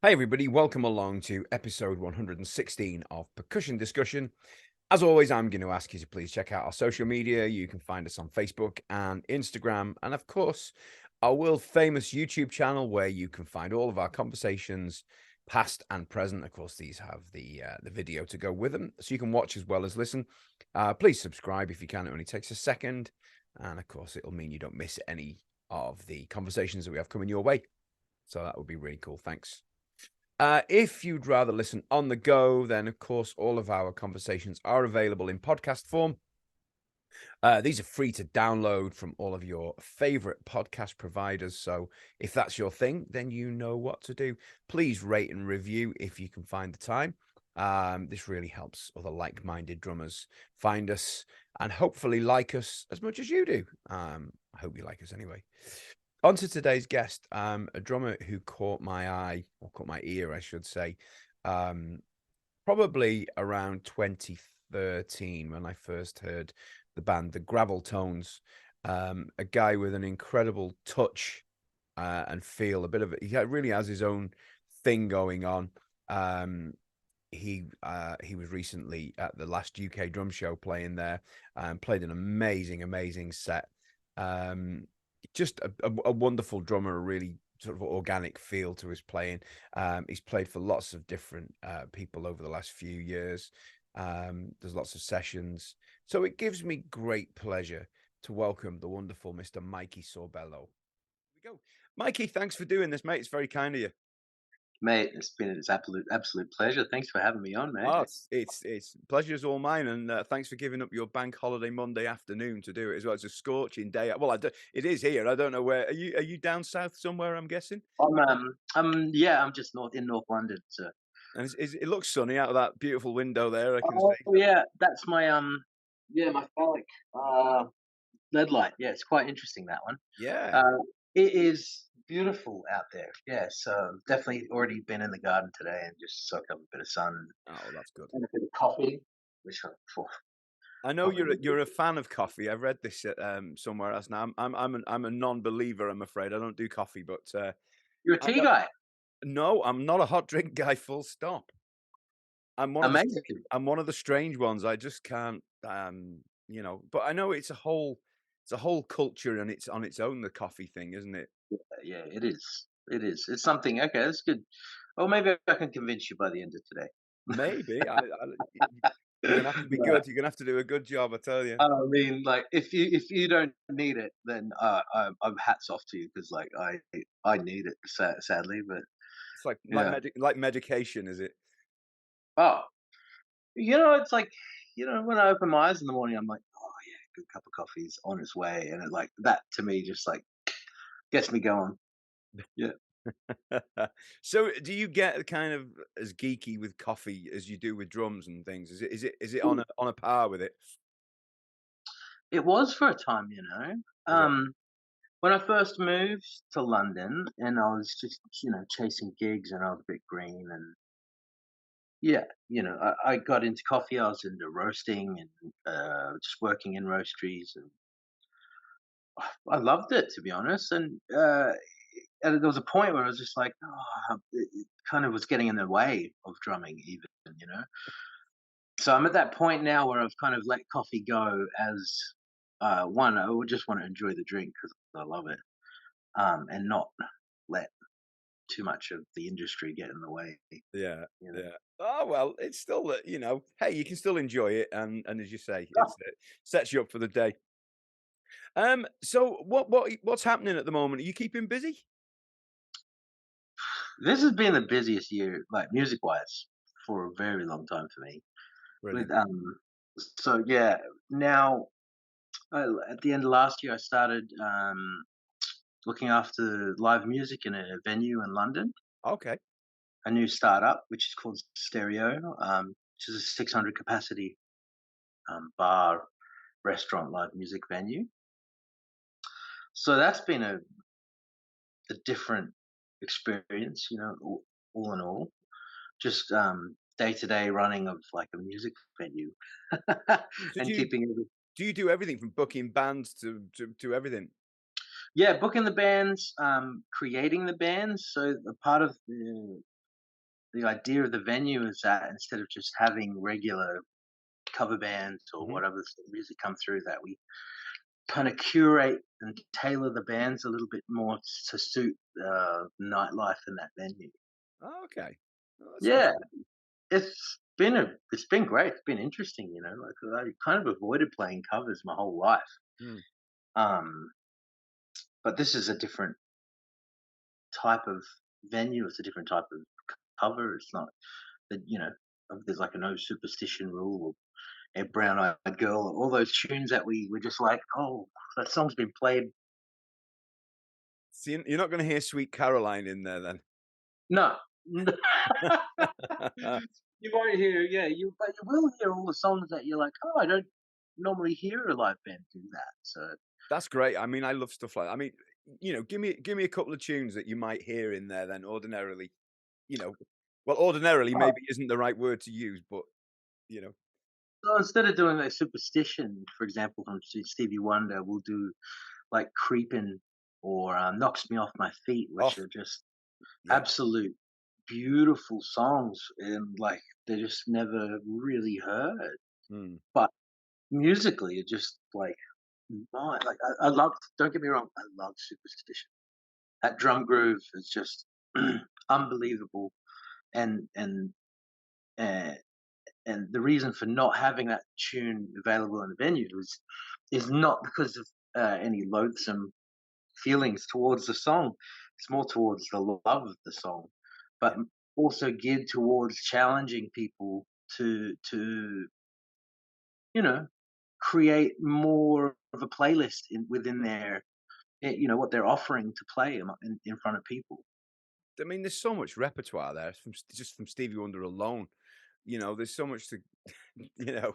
Hey everybody, welcome along to episode 116 of Percussion Discussion. As always, I'm going to ask you to please check out our social media. You can find us on Facebook and Instagram, and of course, our world famous YouTube channel where you can find all of our conversations, past and present. Of course, these have the video to go with them, so you can watch as well as listen. Please subscribe if you can. It only takes a second, and of course, it'll mean you don't miss any of the conversations that we have coming your way. So that would be really cool. Thanks. If you'd rather listen on the go, then of course all of our conversations are available in podcast form. These are free to download from all of your favorite podcast providers. So if that's your thing, then you know what to do. Please rate and review if you can find the time. This really helps other like-minded drummers find us and hopefully like us as much as you do. I hope you like us anyway. On to today's guest, a drummer who caught my eye, or caught my ear, I should say, um, probably around 2013 when I first heard the band, the Graveltones. A guy with an incredible touch and feel, a bit of it. He really has his own thing going on. Um, he was recently at the last UK drum show playing there, and played an amazing set. Um, just a wonderful drummer, a really sort of organic feel to his playing. He's played for lots of different people over the last few years. There's lots of sessions. So it gives me great pleasure to welcome the wonderful Mr. Mikey Sorbello. Here we go. Mikey, thanks for doing this, mate. It's very kind of you. Mate, it's been an absolute pleasure. Thanks for having me on, mate. Oh, it's pleasure's all mine, and thanks for giving up your bank holiday Monday afternoon to do it as well. It's a scorching day. Well, it is here. I don't know where. Are you down south somewhere? I'm guessing. Yeah, I'm just in North London, so. And it looks sunny out of that beautiful window there. I can Oh see. yeah, that's my phallic lead light. Yeah, it's quite interesting that one. Yeah. Uh, it is beautiful out there. Yeah, so definitely already been in the garden today and just soaked up a bit of sun Oh, that's good. and a bit of coffee, which I phew, I know coffee. you're a fan of coffee. I've read this somewhere else. Now I'm a non-believer. I'm afraid I don't do coffee, but You're a I tea don't, guy. no, I'm not a hot drink guy. Full stop. I'm one of the Amazing. I'm one of the strange ones. I just can't, but I know it's a whole culture and it's on its own, the coffee thing, isn't it? Yeah, it is. It is. It's something. Okay, that's good. Oh, maybe I can convince you by the end of today. Maybe. You're gonna have to be No, good. You're gonna have to do a good job, I tell you. I mean, like, if you don't need it, then I'm hats off to you because like I need it sadly, but It's like yeah. like medication, is it? Oh, it's like when I open my eyes in the morning, I'm like, oh yeah, good cup of coffee is on its way, and it like that to me just like gets me going. Yeah. So, do you get kind of as geeky with coffee as you do with drums and things? Is it on a par with it? It was for a time, Was it? When I first moved to London and I was just, chasing gigs and I was a bit green and yeah, I got into coffee. I was into roasting and just working in roasteries and I loved it to be honest. And there was a point where I was just like, oh, it kind of was getting in the way of drumming even, you know. So I'm at that point now where I've kind of let coffee go as one. I would just want to enjoy the drink because I love it, and not let too much of the industry get in the way, Yeah, you know? yeah. Oh, well, it's still, hey, you can still enjoy it, and as you say, it sets you up for the day. So what's happening at the moment? Are you keeping busy? This has been the busiest year, like, music-wise, for a very long time for me. With, Brilliant. so yeah, now, at the end of last year, I started, looking after live music in a venue in London, Okay. a new startup, which is called Stereo, which is a 600 capacity, bar, restaurant, live music venue. So that's been a different experience, all in all. Just, day-to-day running of, like, a music venue So and keeping every. do you do everything from booking bands to everything? Yeah, booking the bands, creating the bands, so a part of the the idea of the venue is that instead of just having regular cover bands or Hmm. whatever music come through, that we kind of curate and tailor the bands a little bit more to suit nightlife in that venue. Oh, okay. Oh, that sounds Yeah, good. it's been great. It's been interesting, you know. Like I kind of avoided playing covers my whole life, Mm, um, but this is a different type of venue. It's a different type of cover. It's not that there's like a no superstition rule or a brown eyed girl, all those tunes that we were just like, oh, that song's been played. See, you're not going to hear "Sweet Caroline" in there then. No. You won't hear, yeah, but you will hear all the songs that you're like, oh, I don't normally hear a live band do that. So That's great. I mean, I love stuff like that. I mean, give me a couple of tunes that you might hear in there then ordinarily, you know, well, ordinarily oh, maybe isn't the right word to use, but, you know. so instead of doing a superstition, for example, from Stevie Wonder, we'll do like Creepin' or Knocks Me Off My Feet, Oh, which are just yeah. absolute beautiful songs and like they're just never really heard. Mm, But musically, it just like I love. Don't get me wrong, I love Superstition. That drum groove is just unbelievable, and and uh, and the reason for not having that tune available in the venue is not because of any loathsome feelings towards the song. It's more towards the love of the song, but yeah. also geared towards challenging people to you know create more of a playlist within Mm. their what they're offering to play in front of people. I mean, there's so much repertoire there from just from Stevie Wonder alone. There's so much to, you know,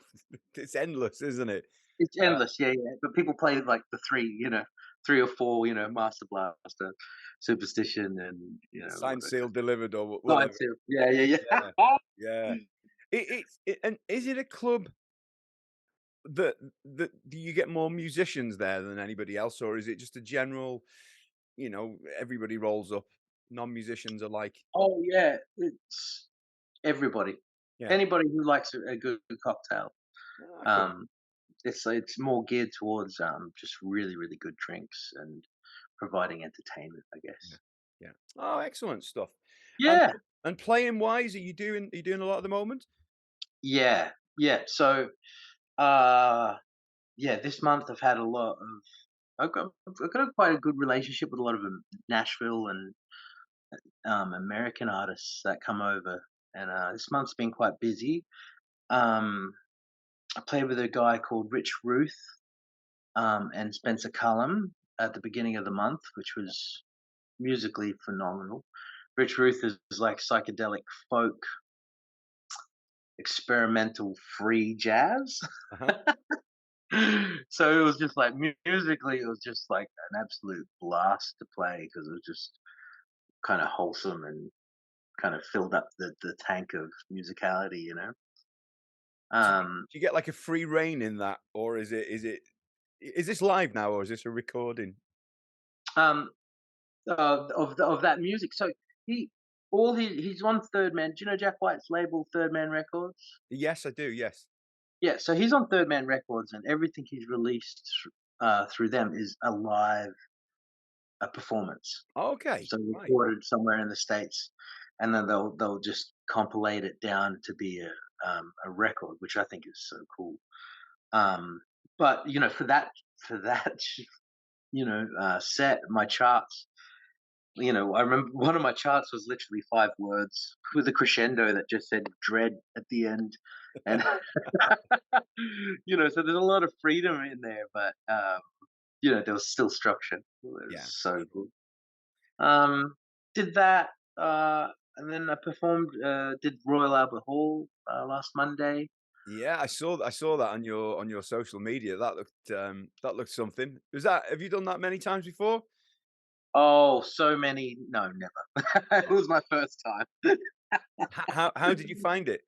it's endless, isn't it? It's Uh, endless, yeah, yeah. But people play like the three or four, Master Blaster, Superstition, and Signed, sealed, delivered, or Nine whatever. Seal. Yeah, yeah, Yeah, yeah. yeah. And is it a club that do you get more musicians there than anybody else, or is it just a general, everybody rolls up, non-musicians alike? Oh yeah, it's everybody, Yeah. anybody who likes a good cocktail. Ah, cool. Um, it's more geared towards just really really good drinks and providing entertainment, I Yeah. guess. Yeah. Oh, excellent stuff. And Yeah, and playing wise, are you doing a lot at the moment? yeah, yeah. So uh, yeah, this month I've had a lot of. I've got quite a good relationship with a lot of Nashville and American artists that come over, and this month's been quite busy. Um, I played with a guy called Rich Ruth and Spencer Cullum at the beginning of the month, which was musically phenomenal. Rich Ruth is like psychedelic folk, experimental free jazz. Uh-huh. So it was just like musically, it was just like an absolute blast to play because it was just kind of wholesome and kind of filled up the tank of musicality, you know. So do you Um, do you get like a free rein in that, or is this live now, or is this a recording? um, of that music. So he he's on Third Man. Do you know Jack White's label, Third Man Records? Yes, I do, yes. Yeah, so he's on Third Man Records, and everything he's released through them is a live performance. Okay, So right. recorded somewhere in the states, and then they'll just compilate it down to be a record, which I think is so cool. Um, but for that set, my charts. I remember one of my charts was literally 5 words with a crescendo that just said "dread" at the end, and so there's a lot of freedom in there, but there was still structure. It was Yeah. so good. Um, did that, and then I performed. Did Royal Albert Hall last Monday. Yeah, I saw that on your social media. That looked something. Have you done that many times before? Oh, so many. No, never. It was my first time. How did you find it?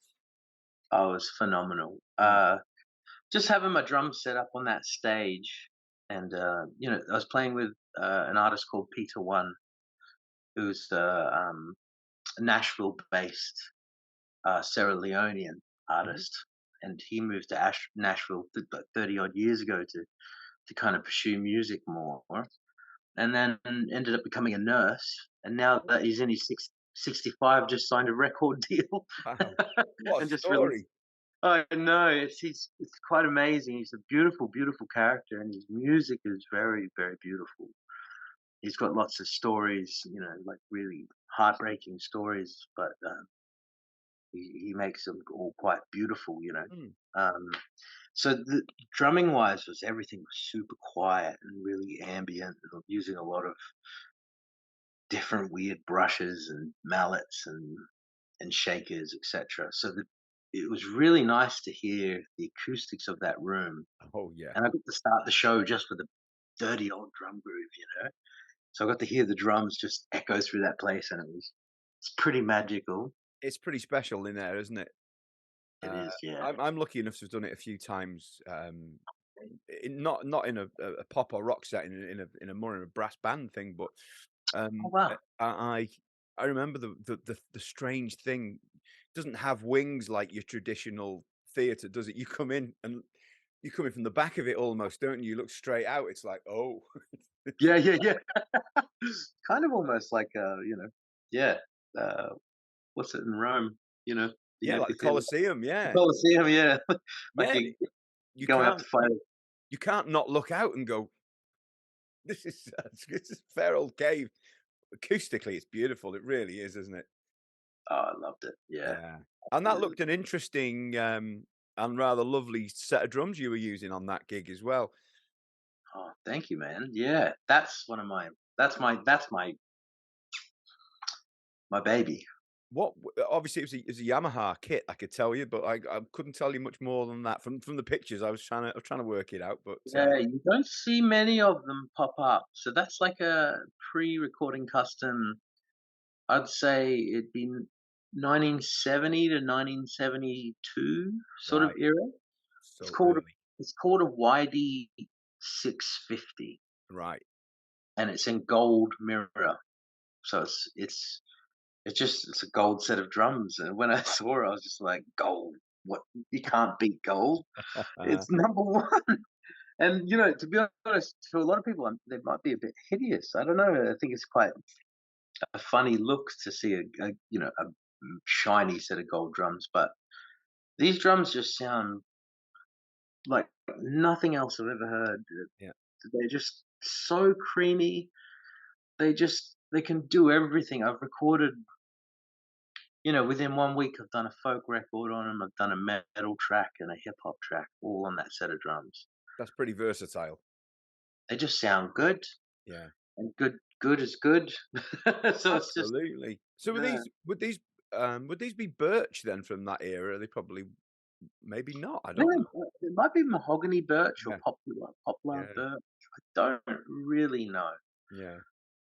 Oh, it was phenomenal. Mm, Just having my drums set up on that stage, and I was playing with an artist called Peter One, who's Nashville-based Sierra Leonean Mhm. artist, and he moved to Nashville 30 odd years ago to kind of pursue music more, and then ended up becoming a nurse. And now Oh, that he's in his 65, just signed a record deal wow. What a and just released. story. I know it's quite amazing. He's a beautiful, beautiful character, and his music is very, very beautiful. He's got lots of stories, like really heartbreaking stories, but he makes them all quite beautiful. Mm. Um, so the drumming wise was everything was super quiet and really ambient, and using a lot of different weird brushes and mallets and shakers, etc. So it was really nice to hear the acoustics of that room, Oh, yeah. and I got to start the show just with a dirty old drum groove. So I got to hear the drums just echo through that place, and it's pretty magical. It's pretty special in there, isn't it? It Uh, is, yeah. I'm lucky enough to have done it a few times, not in a pop or rock setting, in a more in a brass band thing, but, Oh um, wow. I remember the strange thing. Doesn't have wings like your traditional theatre, does it? You come in from the back of it almost, don't you? You look straight out, it's like, "Oh." Yeah, yeah, yeah. Kind of almost like yeah. Uh, what's it in Rome? You know, the Yeah, like the amphitheater, Colosseum, the yeah. Colosseum. Yeah, like Yeah, you you going up to can't fight. you can't not look out and go, "This is this is a fair old cave." Acoustically, it's beautiful, it really is, isn't it? Oh, I loved it. Yeah, Yeah. And that absolutely. looked an interesting, and rather lovely set of drums you were using on that gig as well. Oh, thank you, man. Yeah, that's one of my. That's my baby. Obviously, it was a Yamaha kit, I could tell you, but I couldn't tell you much more than that from the pictures. I was trying to work it out, but, Yeah, you don't see many of them pop up. So that's like a pre-recording custom. I'd say it'd be 1970 to 1972 sort of right, era. It's so called early. it's called a YD 650, Right. and it's in gold mirror. So it's a gold set of drums. And when I saw it, I was just like, gold. What, you can't beat gold. It's number one. And to be honest, for a lot of people, they might be a bit hideous. I don't know. I think it's quite a funny look to see a shiny set of gold drums, but these drums just sound like nothing else I've ever heard. Yeah. They're just so creamy. They can do everything. I've recorded, within 1 week, I've done a folk record on them. I've done a metal track and a hip hop track, all on that set of drums. That's pretty versatile. They just sound good, Yeah. and good is good. So it's just Absolutely. So yeah. would these be birch then from that era? They probably maybe not, I Yeah, don't know. it might be mahogany birch or Yeah, poplar yeah, birch. I don't really know. yeah,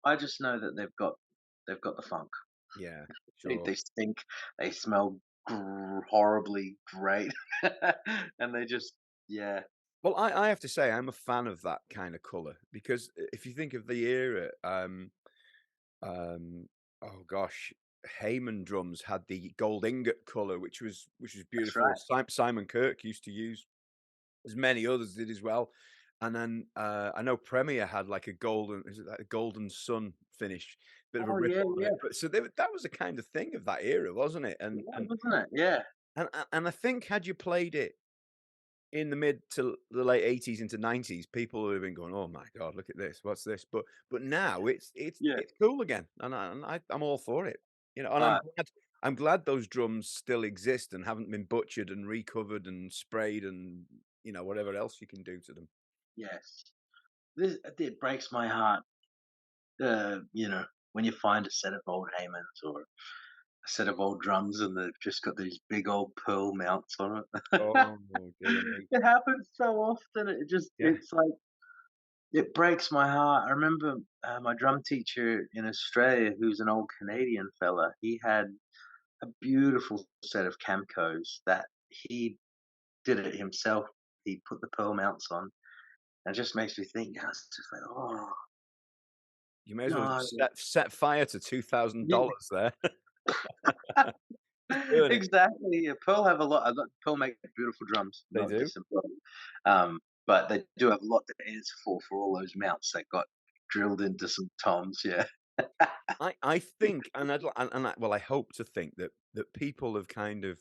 I just know that they've got the funk. yeah, sure. They stink. They smell horribly great, and they just yeah. Well, I have to say I'm a fan of that kind of color because if you think of the era, um, oh gosh, Heyman drums had the gold ingot color, which was That's beautiful. right. Simon Kirk used to use, as many others did as well. And then I know Premier had like is it like a golden sun finish, bit of a Oh rip yeah, on it. yeah, But so that was the kind of thing of that era, wasn't it? yeah, wasn't it? Yeah, And I think had you played it in the mid to the late 80s into 90s, people would have been going, "Oh my god, look at this! What's this?" But now yeah. it's cool again, I'm all for it. And Uh, I'm glad those drums still exist and haven't been butchered and recovered and sprayed and whatever else you can do to them. yes. This it breaks my heart. When you find a set of old Haymans or a set of old drums and they've just got these big old pearl mounts on it. Oh dear me. It happens so often. Yeah. It's like it breaks my heart. I remember my drum teacher in Australia, who's an old Canadian fella. He had a beautiful set of Camcos that he did it himself. He put the pearl mounts on. And it just makes me think. I was just like, oh You may as well no, just set fire to yeah, $2,000 there. Just burn it. Exactly. Yeah, Pearl have a lot. Pearl make beautiful drums, They not do. dissing Pearl. But they do have a lot to answer for all those mounts that got drilled into some toms. Yeah. I think, and well, I hope to think that people have kind of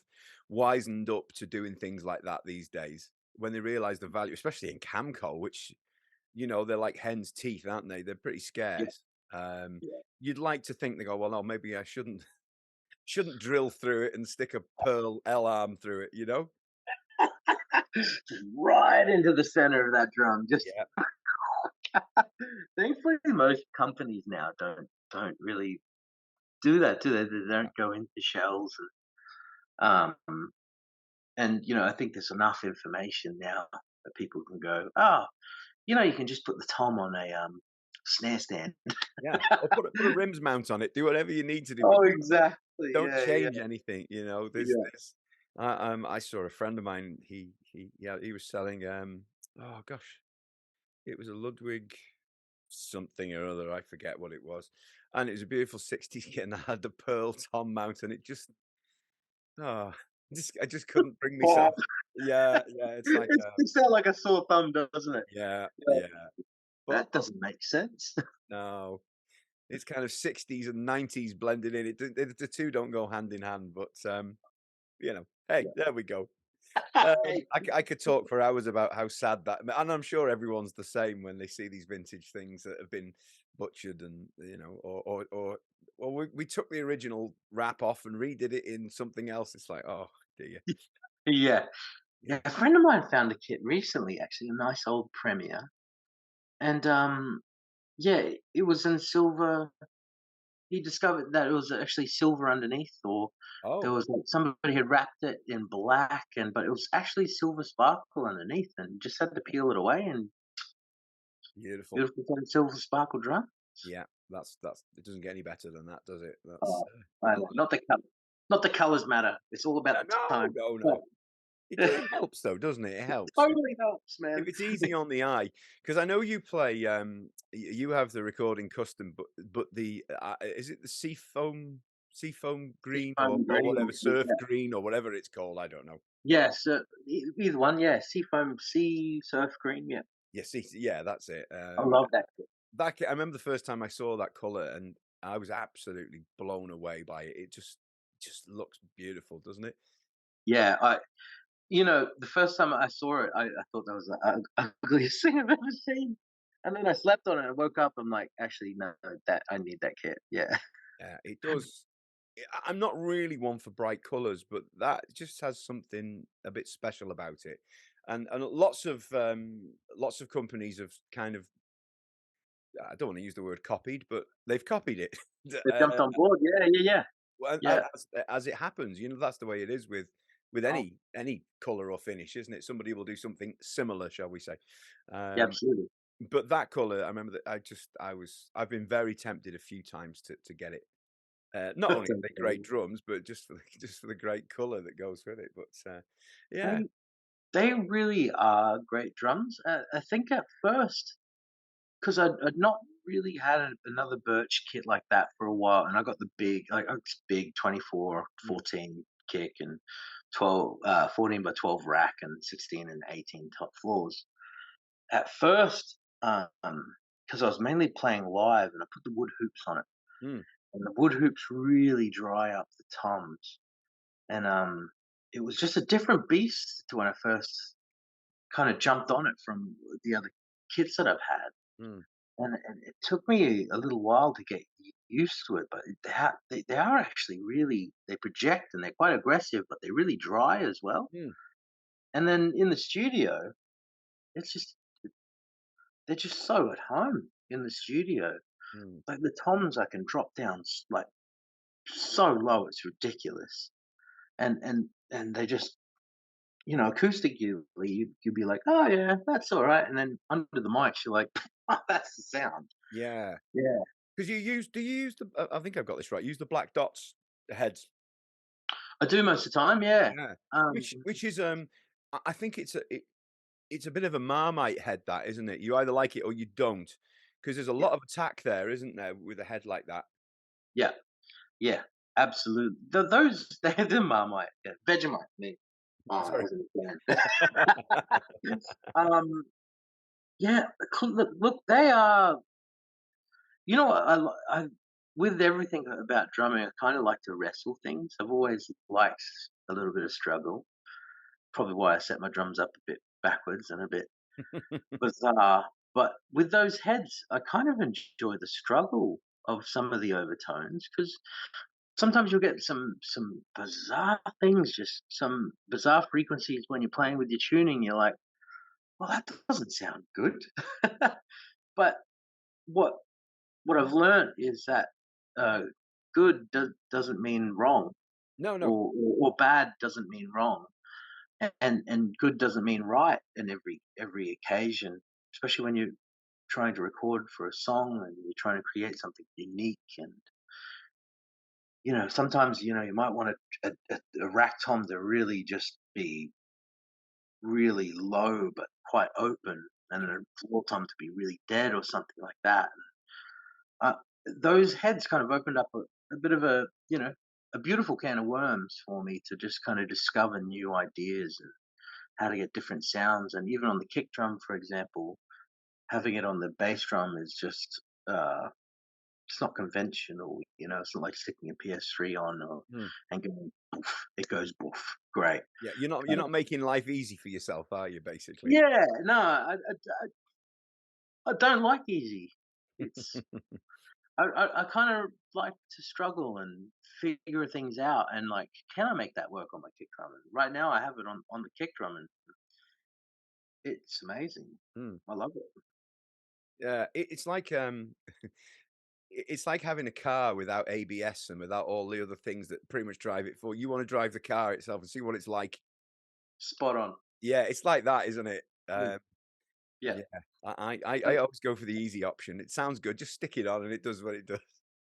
wisened up to doing things like that these days when they realise the value, especially in Camco, which they're like hen's teeth, aren't they? They're pretty Yeah. scarce. Yeah. You'd like to think they go, well, no, maybe I shouldn't drill through it and stick a pearl L arm through it, you know? Just right into the center of that drum. Just Yeah, thankfully, most companies now don't really do that, do they? They don't go into shells and I think there's enough information now that people can go, oh, you can just put the tom on a snare stand. yeah. Or put a rims mount on it. Do whatever you need to do, but Oh, exactly. don't Yeah, yeah, change anything. There's yeah. this. I saw a friend of mine. He was selling. Oh gosh, it was a Ludwig something or other. I forget what it was, and it was a beautiful '60s kit, and I had the pearl tom mount, and it just oh, I just couldn't bring Oh, myself. Yeah, yeah. It's like it sticks out like a sore thumb, doesn't it? yeah, Yeah, yeah. But that doesn't make sense. no, it's kind of '60s and '90s blended in. The two don't go hand in hand, but hey, Yeah. there we go. I could talk for hours about how sad that, and I'm sure everyone's the same when they see these vintage things that have been butchered, and or we took the original wrap off and redid it in something else. It's like, oh dear, Yeah. yeah. Yeah, a friend of mine found a kit recently, actually, a nice old Premier, and yeah, it was in silver. He discovered that it was actually silver underneath, or there Oh, was like somebody had wrapped it in black, but it was actually silver sparkle underneath, and just had to peel it away, and beautiful. beautiful kind of silver sparkle drum. Yeah, that's it doesn't get any better than that, does it? Oh, I I know, like not the colors matter. It's all about that. the No, time. no, But no. It helps though, doesn't it? It helps. totally helps, If man. it's easy on the eye, because I know you play, you have the recording custom, but is it the seafoam green Seafoam or green. whatever, surf green or whatever it's called? I don't know. Yes, either one. Yeah, seafoam, sea surf green. Yeah, Yeah, yeah, that's it. I love that. I remember the first time I saw that color, and I was absolutely blown away by it. It just looks beautiful, doesn't it? Yeah, the first time I saw it, I thought that was the ugliest thing I've ever seen, and then I slept on it and woke up, I'm like, "Actually, no, that I need that kit." Yeah. Yeah, it does. I'm not really one for bright colors, but that just has something a bit special about it. And lots of companies have kind of, I don't want to use the word copied, but they've copied it. They jumped on board. Yeah, yeah, yeah. Well, Yeah, as it happens, that's the way it is with oh, any color or finish, isn't it? Somebody will do something similar, shall we say? yeah, Um, absolutely. but that color, I remember that I've been very tempted a few times to get it. Not only are they great drums, but just for the just for the great color that goes with it. But yeah, They they really are great drums. I think at first, 'cause I'd not really had another birch kit like that for a while, and I got the big, like, it's big 24, mm, 14 kick and 14 by 12 rack and 16 and 18 top floors. At first, because I was mainly playing live and I put the wood hoops on it, mm, and the wood hoops really dry up the toms, and, it was just a different beast to when I first kinda jumped on it from the other kits that I've had. mm, And it took me a little while to get used to it, but they are actually really, they project and they're quite aggressive, but they're really dry as well. mm, And then in the studio, it's just they're just so at home in the studio. mm. Like the toms, I can drop down like so low, it's ridiculous. And they just, acoustic, you'd be like, oh yeah, that's all right. And then under the mics, you're like, oh, that's the sound. Yeah. Yeah, Because do you use the? I think I've got this right. Use the black dots heads. I do most of the time. Yeah. Yeah. Um, Which is I think it's a bit of a Marmite head, that isn't it? You either like it or you don't, because there's a yeah. lot of attack there, isn't there, with a head like that? Yeah, yeah. absolute those they're Marmite, yeah, Vegemite, me. Oh, I Sorry. wasn't a fan. Yeah, look, they are. You know what? I with everything about drumming, I kind of like to wrestle things. I've always liked a little bit of struggle. Probably why I set my drums up a bit backwards and a bit bizarre. But with those heads, I kind of enjoy the struggle of some of the overtones because sometimes you'll get some bizarre things, just some bizarre frequencies when you're playing with your tuning. You're like, well, that doesn't sound good. But what what I've learned is that uh, good doesn't mean wrong, No, no. or bad doesn't mean wrong, and good doesn't mean right in every occasion, especially when you're trying to record for a song and you're trying to create something unique. And sometimes you might want a rack tom to really just be really low but quite open, and a floor tom to be really dead or something like that. Uh, those heads kind of opened up a bit of a beautiful can of worms for me to just kind of discover new ideas and how to get different sounds. And even on the kick drum, for example, having it on the bass drum is just it's not conventional. It's not like sticking a PS3 on Hmm. and going boof. It goes boof. Great. Yeah, you're Uh, not making life easy for yourself, are you, basically? yeah, no, I don't like easy. It's I kind of like to struggle and figure things out and like, can I make that work on my kick drum? And right now, I have it on the kick drum, and it's amazing. Hmm. I love it. Yeah, it's like, it's like having a car without ABS and without all the other things that pretty much drive it forward. You wanna drive the car itself and see what it's like. Spot on. Yeah, it's like that, isn't it? Mm, yeah. Yeah, I always go for the easy option. It sounds good, just stick it on and it does what it does.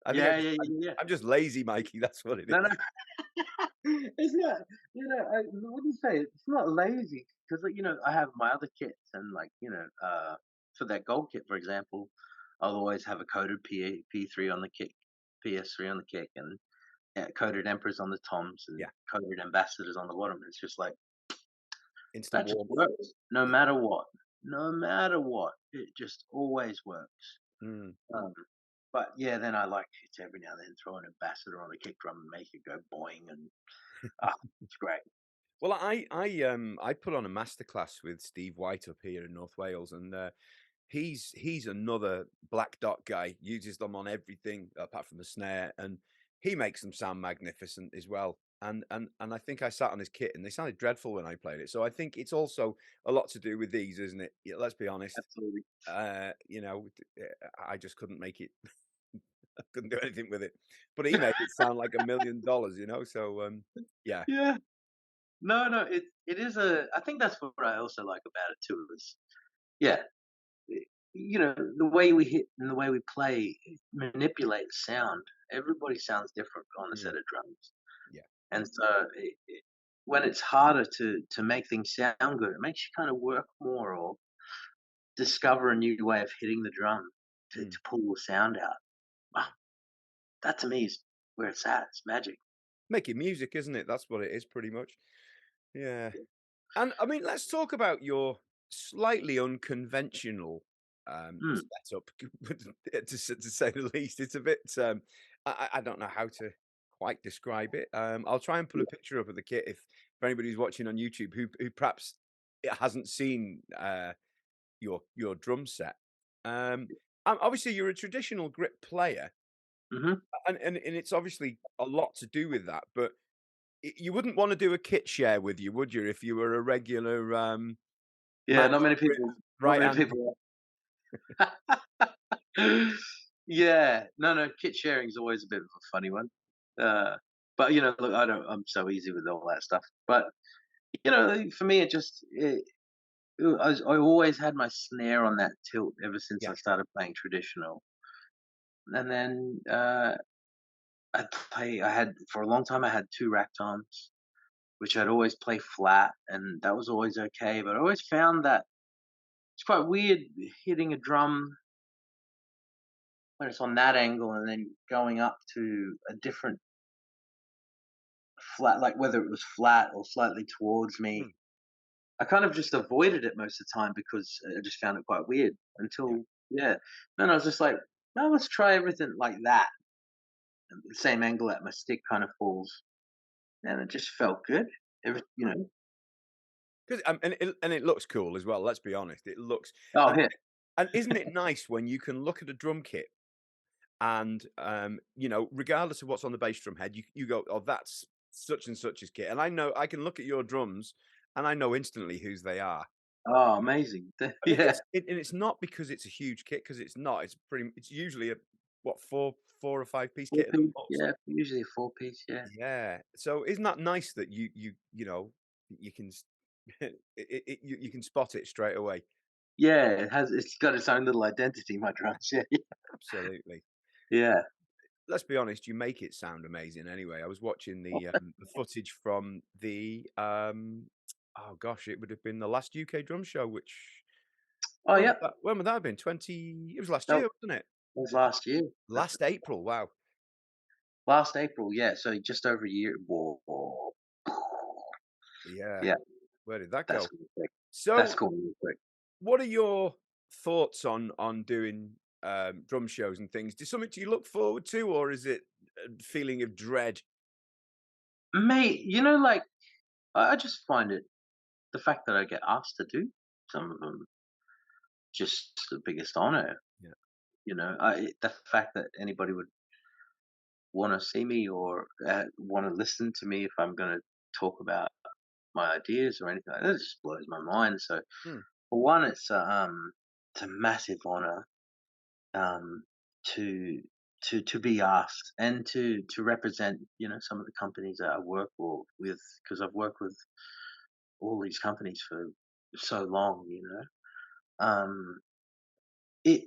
I think Yeah, yeah, yeah, yeah. I'm just lazy, Mikey, that's what it No, no, is. it's not. I wouldn't say it's not lazy because, like, I have my other kits, and like, for that gold kit, for example, I'll always have a coded P3 on the kick, PS3 on the kick, and coded emperors on the toms, and Yeah, coded ambassadors on the bottom. It's just like instant that just warmth. works no Yeah. matter what. No matter what, it just always works. Mm. Um, but yeah, then I like to every now and then throw an ambassador on a kick drum and make it go boing, and it's great. Well, I put on a masterclass with Steve White up here in North Wales, and he's another black dot guy. Uses them on everything apart from the snare, and he makes them sound magnificent as well. And I think I sat on his kit, and they sounded dreadful when I played it. So I think it's also a lot to do with these, isn't it? Yeah, let's be honest. Absolutely. I just couldn't make it. I couldn't do anything with it, but he made it sound like $1,000,000. So yeah. Yeah. No, no, it is a. I think that's what I also like about it too. Is yeah, the way we hit and the way we play manipulates sound. Everybody sounds different on a Mm, set of drums, yeah. and so when it's harder to make things sound good, it makes you kind of work more or discover a new way of hitting the drum to Mm. pull the sound out. Wow, that to me is where it's at. It's magic. Making music, isn't it? That's what it is pretty much. Yeah. And I mean, let's talk about your slightly unconventional Mm, setup, to say the least. It's a bit I don't know how to quite describe it. I'll try and put a yeah. picture up of the kit if anybody's watching on YouTube who perhaps it hasn't seen your drum set. Obviously you're a traditional grip player, Hmm. and it's obviously a lot to do with that, but you wouldn't want to do a kit share with you, would you, if you were a regular Yeah, not master many grip, people. Not right many hand? people. Yeah, no, no, kit sharing is always a bit of a funny one. Uh, but look, I'm so easy with all that stuff. But for me, I always had my snare on that tilt ever since Yeah. I started playing traditional. And then I had for a long time. I had two rack toms, which I'd always play flat, and that was always okay. But I always found that it's quite weird hitting a drum when it's on that angle and then going up to a different flat, like whether it was flat or slightly towards Hmm. me. I kind of just avoided it most of the time because I just found it quite weird Yeah. until, yeah. Then I was just like, no, let's try everything like that. And the same angle that my stick kind of falls, and it just felt good. You know. 'Cause, and it looks cool as well, let's be honest. It looks Oh and yeah. and isn't it nice when you can look at a drum kit and, regardless of what's on the bass drum head, you go, "Oh, that's such and such's kit," and I can look at your drums, and I know instantly whose they are. Oh, amazing. And Yeah. it's not because it's a huge kit, because it's not. It's usually a, what, 4 or 5-piece Four kit at the piece. most. Yeah. Usually a 4 piece. Yeah. Yeah. So isn't that nice that you can you can spot it straight away? Yeah. It's got its own little identity. My drums. Yeah. Absolutely. Yeah. Let's be honest, you make it sound amazing anyway. I was watching the footage from oh gosh, it would have been the last UK drum show, which Oh yeah. when would that have been? 20 it was last That year, wasn't it? was last year. Last April, wow. Last April. Yeah. So just over a year. Whoa. Yeah. Yeah. Where did that That's go? gone quick. That's So, gone real quick. what are your thoughts on doing, drum shows and things? Is something you look forward to, or is it a feeling of dread? Mate, like I just find it the fact that I get asked to do some of them just the biggest honor. Yeah. The fact that anybody would want to see me or want to listen to me if I'm going to talk about my ideas or anything like that, it just blows my mind. So Hmm. for one, it's a massive honor um, to to be asked and to represent some of the companies that I work with, because I've worked with all these companies for so long. It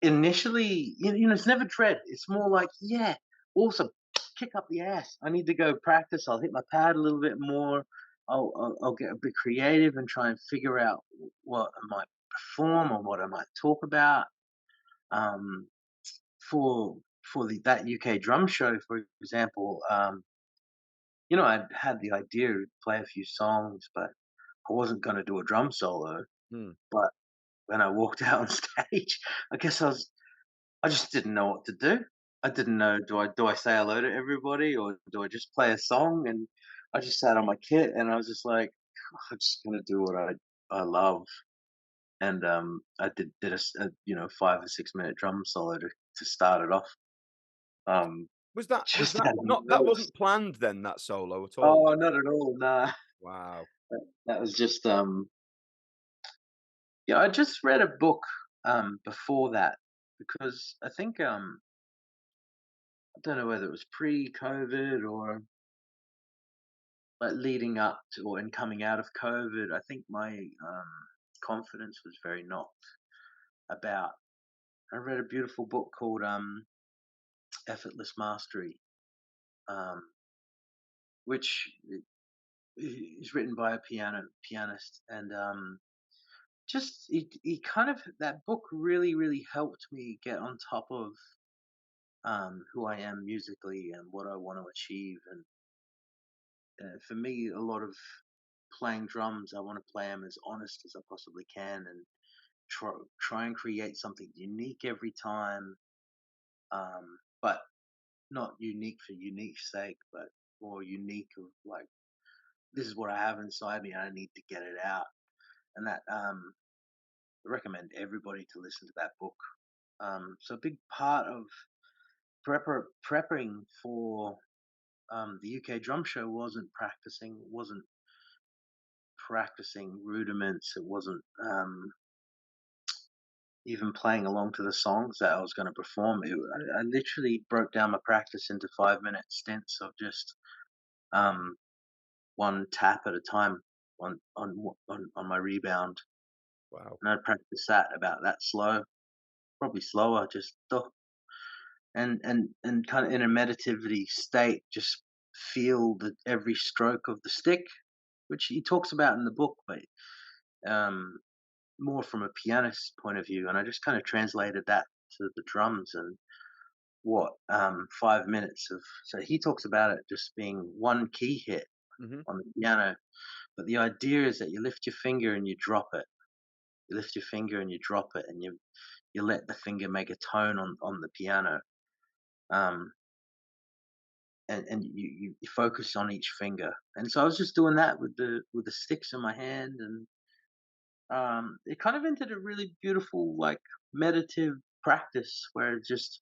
initially, it's never dread. It's more like, yeah, awesome, kick up the ass. I need to go practice. I'll hit my pad a little bit more. I'll get a bit creative and try and figure out what I might perform or what I might talk about. Um, for that UK drum show, for example, I had the idea to play a few songs, but I wasn't going to do a drum solo. Hmm. But when I walked out on stage, I guess I just didn't know what to do. I didn't know, do I say hello to everybody or do I just play a song? And I just sat on my kit and I was just like, I'm just gonna do what I love. And I did a 5 or 6 minute drum solo to start it off. Um, Was just that out of not that nerves. wasn't planned then, that solo at all? Oh, not at all. Nah, Wow. that was just yeah. I just read a book before that because I think I don't know whether it was pre-COVID or like leading up to or and coming out of COVID. I think my confidence was very knocked about. I read a beautiful book called Effortless Mastery, um, which is written by a pianist, and just he kind of that book really helped me get on top of who I am musically and what I want to achieve. And for me, a lot of playing drums, I want to play them as honest as I possibly can, and try and create something unique every time, but not unique for unique's sake, but more unique of like this is what I have inside me and I need to get it out. And that I recommend everybody to listen to that book. So a big part of prepping for the UK drum show wasn't practicing rudiments. It wasn't even playing along to the songs that I was going to perform. I literally broke down my practice into 5 minute stints of just um, one tap at a time on my rebound, Wow. and I'd practice that about that slow, probably slower, just and kind of in a meditativity state, just feel the every stroke of the stick, which he talks about in the book, but um, more from a pianist point of view, and I just kind of translated that to the drums, and 5 minutes of. So he talks about it just being one key hit Hmm. on the piano, but the idea is that you lift your finger and you drop it. You lift your finger and you drop it, and you let the finger make a tone on the piano. Um, and you focus on each finger. And so I was just doing that with the sticks in my hand, and it kind of entered a really beautiful, like, meditative practice where it just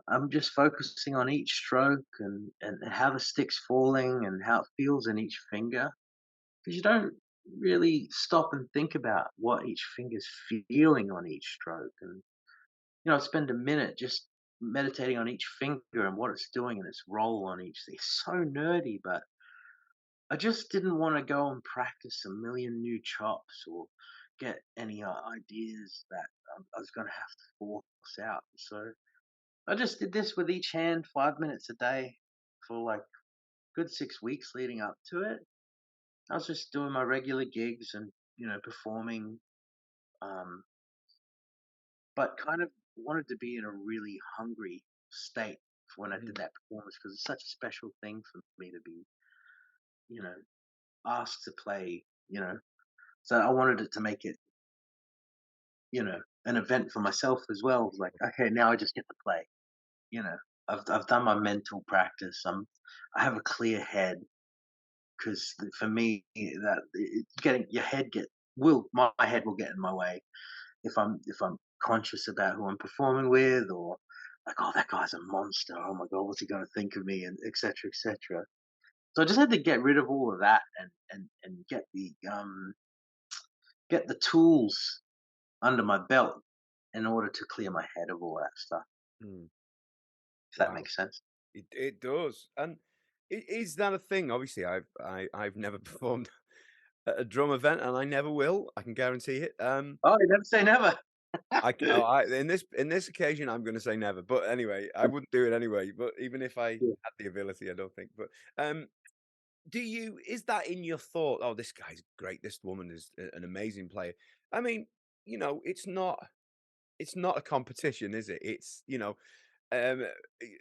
I'm just focusing on each stroke and how the stick's falling and how it feels in each finger, because you don't really stop and think about what each finger's feeling on each stroke. And spend a minute just meditating on each finger and what it's doing and its role on each thing. It's so nerdy, but I just didn't want to go and practice a million new chops or get any ideas that I was going to have to force out. So I just did this with each hand, 5 minutes a day for like good 6 weeks leading up to it. I was just doing my regular gigs and performing, um, but kind of wanted to be in a really hungry state for when I did Hmm. that performance, because it's such a special thing for me to be, you know, asked to play. So I wanted it to make it, an event for myself as well. Like, okay, now I just get to play. You know, I've done my mental practice. I have a clear head, because for me getting your head get will my head will get in my way if I'm conscious about who I'm performing with, or like, oh, that guy's a monster. Oh my god, what's he going to think of me, and etc. etc. So I just had to get rid of all of that and get the tools under my belt in order to clear my head of all that stuff. Hmm. If that Wow. makes sense. It does. And is that a thing? Obviously, I've never performed at a drum event, and I never will. I can guarantee it. Oh, you never say never. In this occasion, I'm going to say never. But anyway, I wouldn't do it anyway. But even if I Yeah. had the ability, I don't think. But do you? Is that in your thought? Oh, this guy's great. This woman is an amazing player. I mean, it's not. It's not a competition, is it? Um,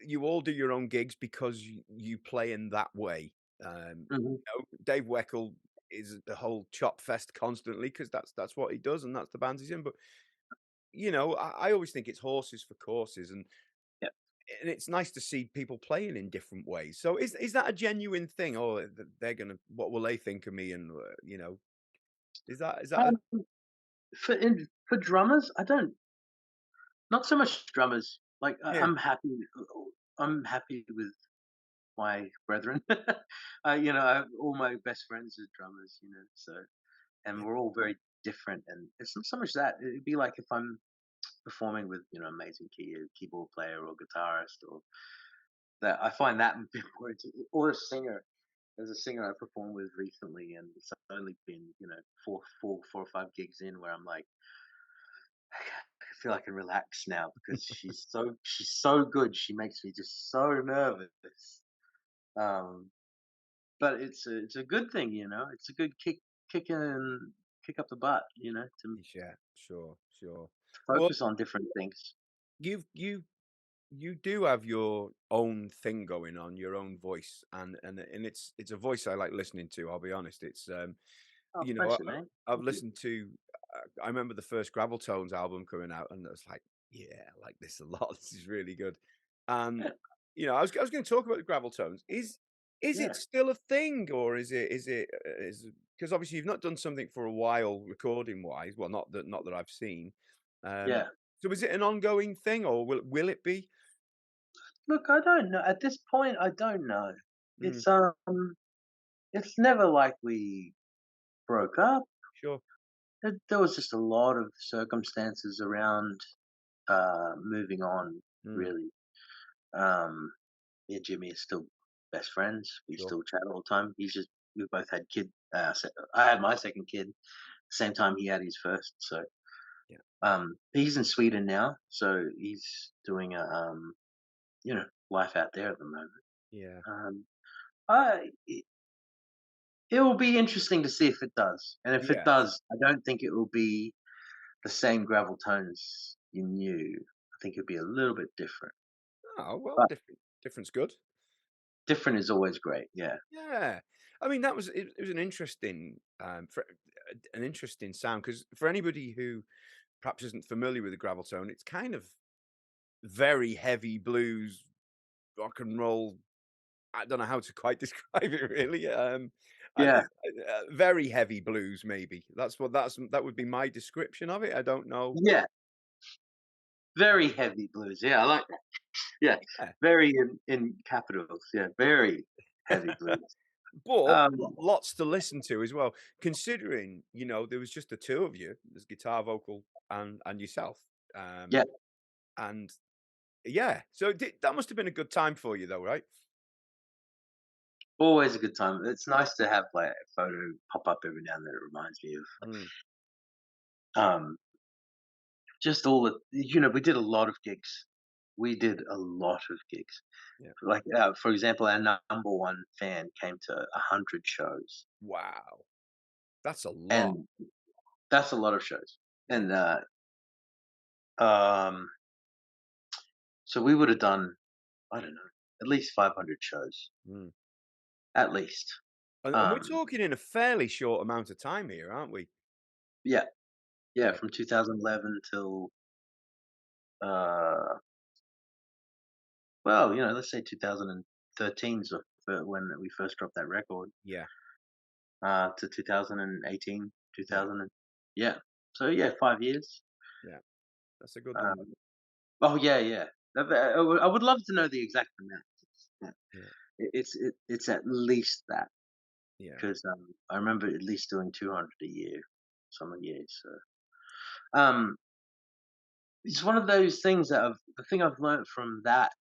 you all do your own gigs because you play in that way. Mhm. Dave Weckl is the whole chop fest constantly because that's what he does and that's the bands he's in. But I always think it's horses for courses, Yeah. and it's nice to see people playing in different ways. So is that a genuine thing? Or they're gonna what will they think of me? And is that a Um, for drummers, I don't. Not so much drummers. Like, yeah I'm happy with my brethren. All my best friends are drummers. So, and yeah we're all very different. And it's not so much that it'd be like if I'm performing with amazing keyboard player or guitarist, or that I find that a bit more or a singer. There's a singer I performed with recently, and it's only been four or five gigs in where I'm like, I feel I can relax now because she's so good. She makes me just so nervous. Um, but it's a good thing. It's a good kick up the butt. To yeah sure. Well, focus on different things. you you do have your own thing going on, your own voice, and it's a voice I like listening to. I'll be honest. It's Oh, you know I, pleasure, man. I've Thank you. listened to. I remember the first Graveltones album coming out, and I was like, yeah, I like this a lot. This is really good. And Yeah, I was going to talk about the Graveltones. Is yeah, it still a thing, or is because obviously you've not done something for a while, recording wise. Well, not that I've seen. Um, yeah. so is it an ongoing thing, or will it be? Look, I don't know. At this point, I don't know. Mm, It's never like we broke up. sure. There was just a lot of circumstances around moving on. Mm, Really, um, me and Jimmy are still best friends. We sure. still chat all the time. We both had kid. I had my second kid same time he had his first. So Yeah. he's in Sweden now. So he's doing life out there at the moment. Yeah. Um, I It will be interesting to see if it does, and if it Yeah. does, I don't think it will be the same gravel tones you knew. I think it'll be a little bit different. Oh, well, But different's good. different is always great. Yeah. Yeah. I mean, that was it was an interesting, an interesting sound because for anybody who perhaps isn't familiar with the gravel tone, it's kind of very heavy blues, rock and roll. I don't know how to quite describe it really. Yeah. Very heavy blues, maybe. That would be my description of it. I don't know. Yeah. Very heavy blues. Yeah, I like that. Yeah. Yeah. Very in capitals. Yeah. Very heavy blues. But Um, lots to listen to as well, considering, there was just the 2 of you, there's guitar, vocal, and yourself, yeah. and yeah, so that must have been a good time for you though, right? Always a good time. It's nice to have like a photo pop up every now and then. It reminds me of Mm, um just all the we did a lot of gigs. We did a lot of gigs. yeah. Like for example, our number one fan came to 100 shows, Wow, that's a lot. and that's a lot of shows. Yeah. And um, so we would have done, I don't know, at least 500 shows, Mm. at least. And we're Um, talking in a fairly short amount of time here, aren't we? yeah, yeah, Yeah, from 2011 till uh, well, let's say 2013 's when we first dropped that record, yeah, to 2018, yeah, 2000, yeah. So yeah, 5 years. yeah. That's a good number. Um, oh yeah, yeah. I would love to know the exact amount. Yeah. Yeah, It's at least that yeah, because I remember at least doing 200 a year, some years. So it's one of those things that the thing I've learned from that,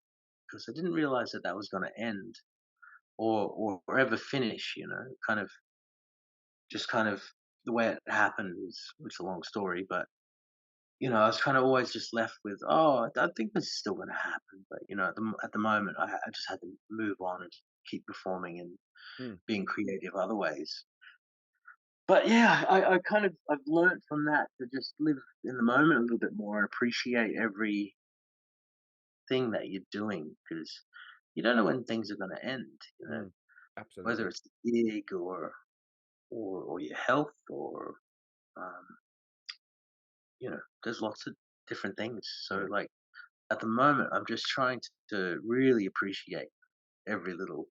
because I didn't realize that that was going to end or ever finish. Kind of the way it happened is it's a long story, but I was kind of always just left with, oh, I think this is still going to happen, but at the moment, I just had to move on and keep performing and mm, being creative other ways. But yeah, I've learned from that to just live in the moment a little bit more and appreciate everything that you're doing because you don't know when things are going to end. mm. Whether Absolutely. it's the gig or your health or um, there's lots of different things. So Yeah, like at the moment, I'm just trying to really appreciate every little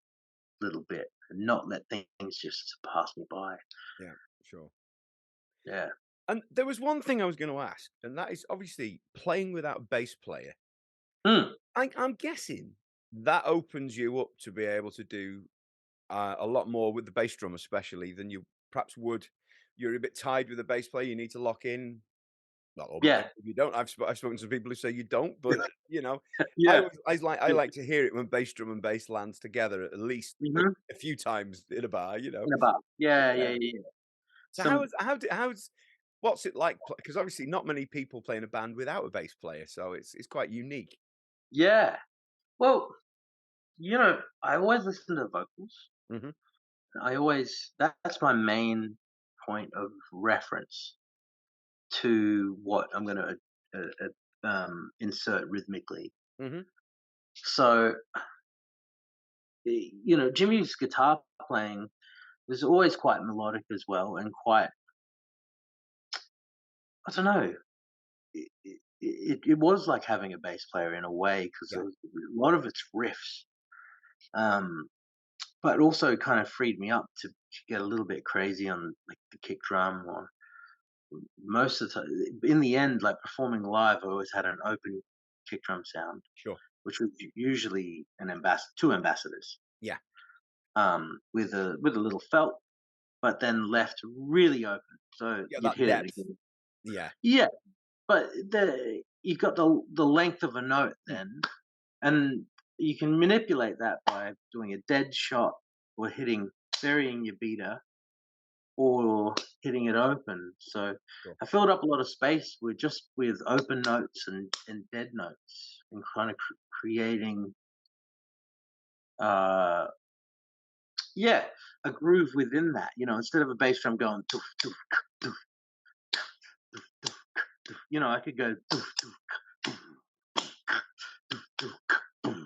bit and not let things just pass me by. yeah, sure. Yeah. And there was one thing I was going to ask, and that is obviously playing without a bass player. Mm, I'm guessing that opens you up to be able to do a lot more with the bass drum, especially than you perhaps would. You're a bit tied with the bass player. You need to lock in. Not all, yeah. you don't. I've spoken to people who say you don't, but Yeah. I Yeah. like to hear it when bass drum and bass lands together at least Hmm. a few times in a bar. In a bar. Yeah, yeah, Yeah. yeah, yeah. So Some how's what's it like? Because obviously not many people play in a band without a bass player, so it's quite unique. yeah. Well, I always listen to the vocals. Hmm. That's my main point of reference to what I'm going to insert rhythmically. Hmm. So, Jimmy's guitar playing was always quite melodic as well, and quite, I don't know, it was like having a bass player in a way because Yeah, a lot of it's riffs, um, but also kind of freed me up to get a little bit crazy on like the kick drum or most of the time. In the end, like performing live, I always had an open kick drum sound, sure. which was usually two ambassadors, Yeah, with a little felt, but then left really open, so yeah, you'd that hit it depth. again. Yeah. Yeah, but you've got the length of a note Mm, then, and you can manipulate that by doing a dead shot or burying your beater or hitting it open. So sure. I filled up a lot of space with open notes and dead notes and kind of creating uh yeah, a groove within that. Instead of a bass drum going doof, doof, doof, doof, doof, doof, I could go doof, doof, doof, doof, doof,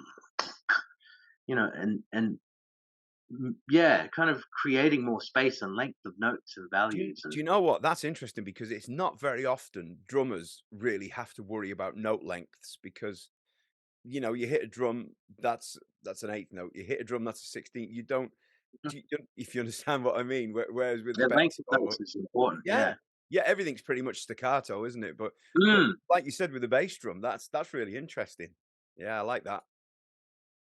yeah, kind of creating more space and length of notes and values Do and you know what? That's interesting because it's not very often drummers really have to worry about note lengths because, you hit a drum, that's an eighth note. You hit a drum, that's a 16th. You don't do you if you understand what I mean? Whereas with the yeah, length bass of or notes is important, yeah, yeah. yeah, everything's pretty much staccato, isn't it? But Mm, like you said with the bass drum, that's really interesting. Yeah, I like that.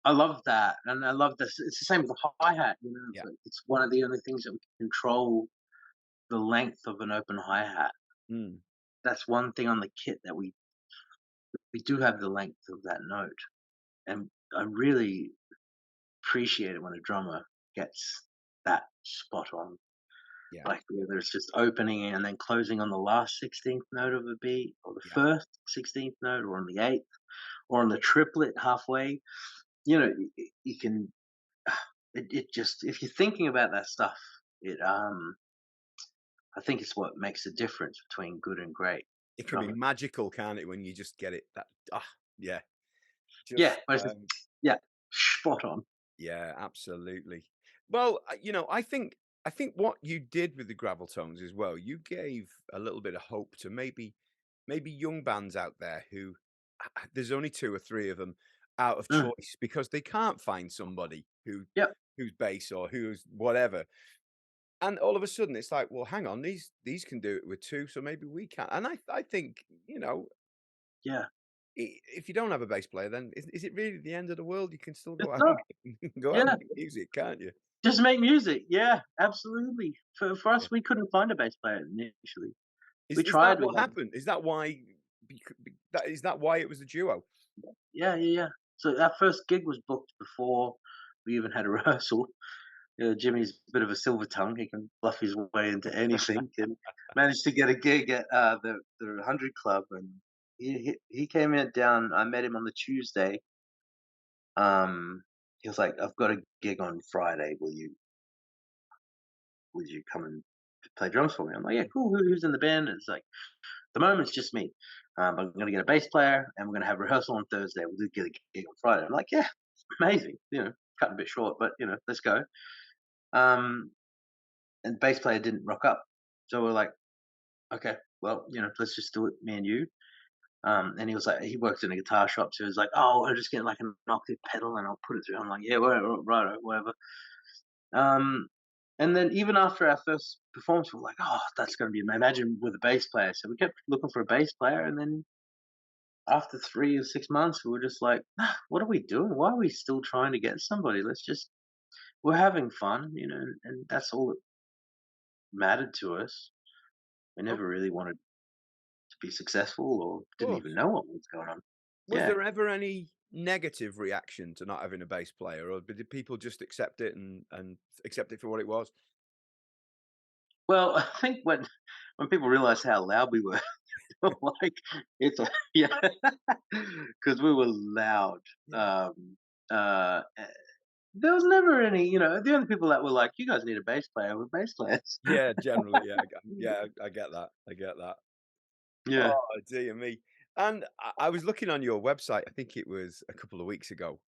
I love that, and I love this it's the same with the hi-hat, Yeah. it's one of the only things that we can control the length of an open hi-hat. Mm, That's one thing on the kit that we do have the length of that note, and I really appreciate it when a drummer gets that spot on. yeah, Like, whether it's just opening and then closing on the last 16th note of a beat, or the yeah. first 16th note, or on the 8th, or on the triplet halfway. You can it just if you're thinking about that stuff, it, I think it's what makes the difference between good and great It can be drumming. magical, can't it, when you just get it yeah, Yeah, just, but it's just yeah, spot on. yeah, absolutely. Well, I think what you did with the Graveltones as well, you gave a little bit of hope to maybe young bands out there who there's only 2 or 3 of them out of Mm, choice because they can't find somebody yep, who's bass or who's whatever. And all of a sudden it's like, well, hang on, these can do it with 2, so maybe we can. And I think, yeah. if you don't have a bass player, then is it really the end of the world? You can still go It's out and not. go out and Yeah, make music, can't you? just make music. Yeah, absolutely. For Yeah. us, we couldn't find a bass player initially. We Is that tried, we what had happened? Is that why is that why it was a duo? yeah, yeah, yeah. So our first gig was booked before we even had a rehearsal. Jimmy's a bit of a silver tongue. He can bluff his way into anything, and managed to get a gig at the 100 Club. And he came in down. I met him on the Tuesday. He was like, "I've got a gig on Friday. Will you come and play drums for me?" I'm like, "Yeah, cool. Who's in the band?" And it's like, "The moment it's just me. I'm gonna get a bass player, and we're gonna have rehearsal on Thursday. We'll get a gig on Friday." I'm like, "Yeah, amazing. Cutting a bit short, but let's go." Um, and the bass player didn't rock up, so we're like, "Okay, well, let's just do it, me and you." And he was like, he works in a guitar shop, so he was like, "Oh, I'll just get like an octave pedal and I'll put it through." I'm like, "Yeah, whatever, right, whatever." Um, and then even after our first performance, we are like, "Oh, that's going to be imagine with a bass player." So we kept looking for a bass player, and then after 3 or 6 months, we were just like, "What are we doing? Why are we still trying to get somebody? We're having fun, and that's all that mattered to us. We Of never really wanted to be successful or didn't even course. know what was going on." Was Yeah. there ever any negative reaction to not having a bass player, or did people just accept it and accept it for what it was? Well, I think when people realized how loud we were, like it's a yeah, because we were loud. Yeah. Um, eh, there was never any, the only people that were like, "You guys need a bass player," were bass players. Yeah, generally, I get that. I get that. Yeah. Oh, dear me. And I was looking on your website, I think it was a couple of weeks ago.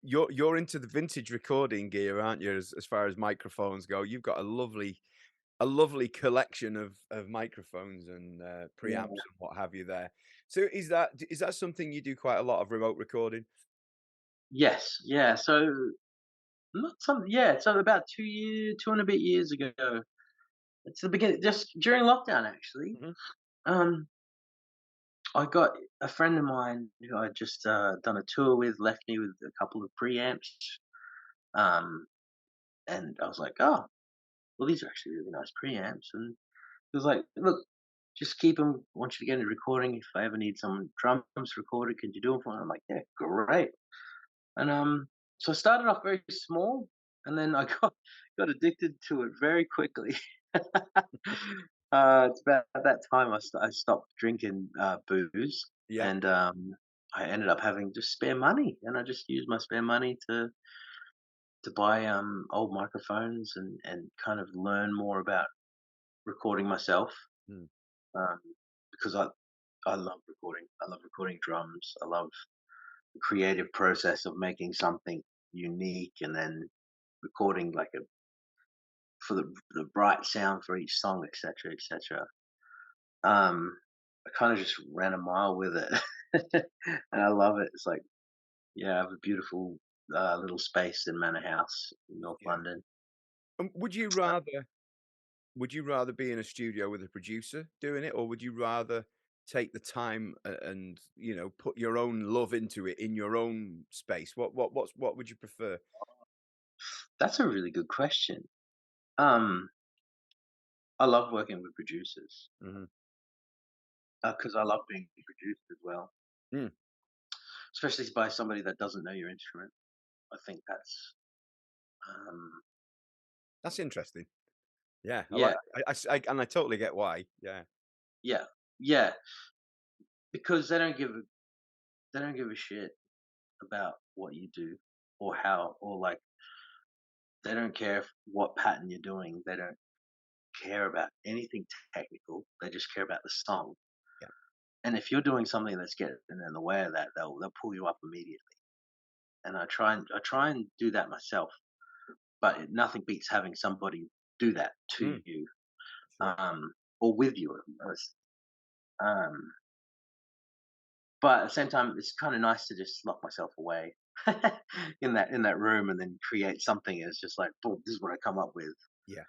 You're into the vintage recording gear, aren't you, as far as microphones go? You've got a lovely collection of microphones and, Yeah. preamps and what have you there. So is that something you do quite a lot of remote recording? Yes. Yeah. So not some. Yeah. So about 2 and a bit years ago, it's the beginning, just during lockdown, actually. Mhm. Um, I got a friend of mine who I just done a tour with, left me with a couple of preamps. Um, and I was like, "Oh, well, these are actually really nice preamps." And he was like, "Look, just keep them. I want you to get into recording. If I ever need some drums recorded, can you do them for me?" I'm like, "Yeah, great." And so I started off very small, and then I got addicted to it very quickly. It's about that time I stopped drinking booze, Yeah. and I ended up having just spare money, and I just used my spare money to buy old microphones and kind of learn more about recording myself. Mm. um, because I love recording. I love recording drums. I love the creative process of making something. unique, and then recording like a for the bright sound for each song, etc., etc. I kind of just ran a mile with it, and I love it. It's like, yeah, I have a beautiful little space in Manor House in North Yeah. London. Would you rather be in a studio with a producer doing it, or would you rather take the time and put your own love into it in your own space? What would you prefer? That's a really good question. Um, I love working with producers Hmm. because I love being produced as well, Mm, especially by somebody that doesn't know your instrument. I think that's um, that's interesting. Yeah, I like. yeah, And I totally get why. Yeah. yeah, yeah, because they don't give a shit about what you do or how, or like they don't care what pattern you're doing. They don't care about anything technical. They just care about the song. Yeah. And if you're doing something that's getting in the way of that, they'll pull you up immediately. And I try and do that myself, but nothing beats having somebody do that to Mm, you, sure. or with you. Um, but at the same time, it's kind of nice to just lock myself away in that room and then create something. It's just like, boom, this is what I come up with. Yeah.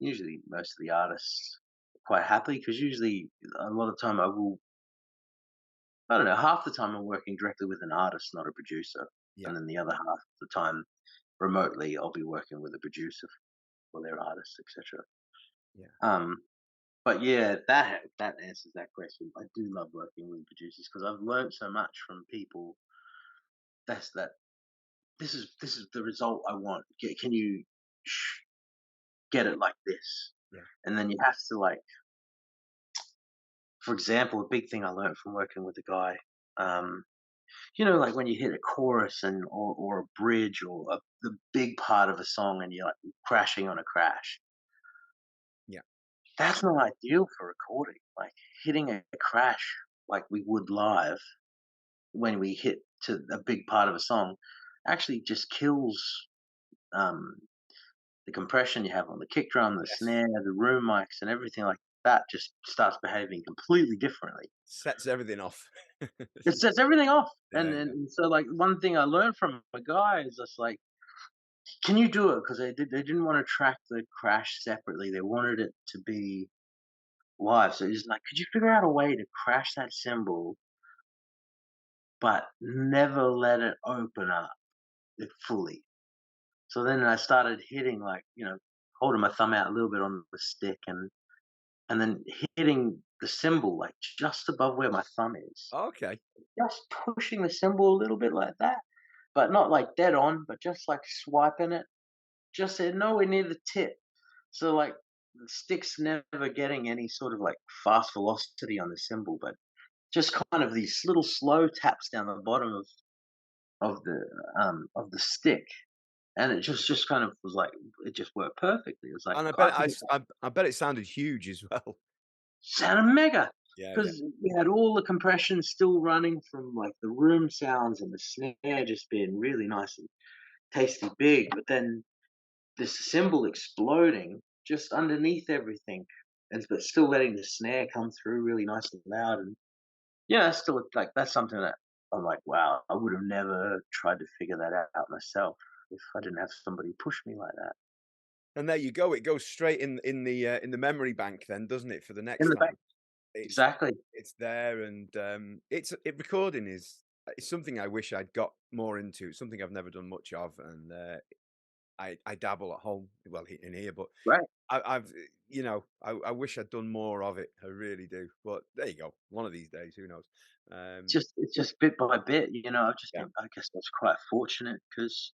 Usually, most of the artists are quite happy because usually a lot of time I don't know, half the time I'm working directly with an artist, not a producer, Yeah. and then the other half of the time remotely, I'll be working with a producer for their artist, etc. Yeah. Um, but yeah, that answers that question. I do love working with producers because I've learned so much from people. That's that. This is the result I want. Can you get it like this? Yeah. And then you have to like, for example, a big thing I learned from working with a guy. Um, like when you hit a chorus or a bridge or the big part of a song and you're like crashing on a crash. Yeah. That's not ideal for recording. Like hitting a crash like we would live when we hit to a big part of a song actually just kills um, the compression you have on the kick drum, the Yes. snare, the room mics, and everything like that just starts behaving completely differently. Sets everything off. It sets everything off. Yeah. Yeah. And so like one thing I learned from a guy is just like, can you do it? Because they didn't want to track the crash separately. They wanted it to be live. So he's like, could you figure out a way to crash that cymbal, but never let it open up it fully? So then I started hitting like, holding my thumb out a little bit on the stick and then hitting the cymbal like just above where my thumb is. Okay. Just pushing the cymbal a little bit like that. But not like dead on, but just like swiping it. Just nowhere near the tip. So like the stick's never getting any sort of like fast velocity on the cymbal, but just kind of these little slow taps down the bottom of the stick, and it just kind of was like it just worked perfectly. It was like And I could I bet it sounded huge as well. sounded mega Yeah. Yeah. because we had all the compression still running from like the room sounds and the snare just being really nice and tasty big, but then this cymbal exploding just underneath everything, and but still letting the snare come through really nice and loud. And yeah, that's still like that's something that I'm like, wow, I would have never tried to figure that out myself if I didn't have somebody push me like that. And there you go. It goes straight in the memory bank then, doesn't it, for the In next the back, time? It's exactly. it's there and, recording is it's something I wish I'd got more into. It's something I've never done much of, and, I dabble at home, well, in here, but Right. I've I wish I'd done more of it. I really do. But there you go. One of these days, who knows? Um, It's just bit by bit. I've just yeah. been. I guess I was quite fortunate because.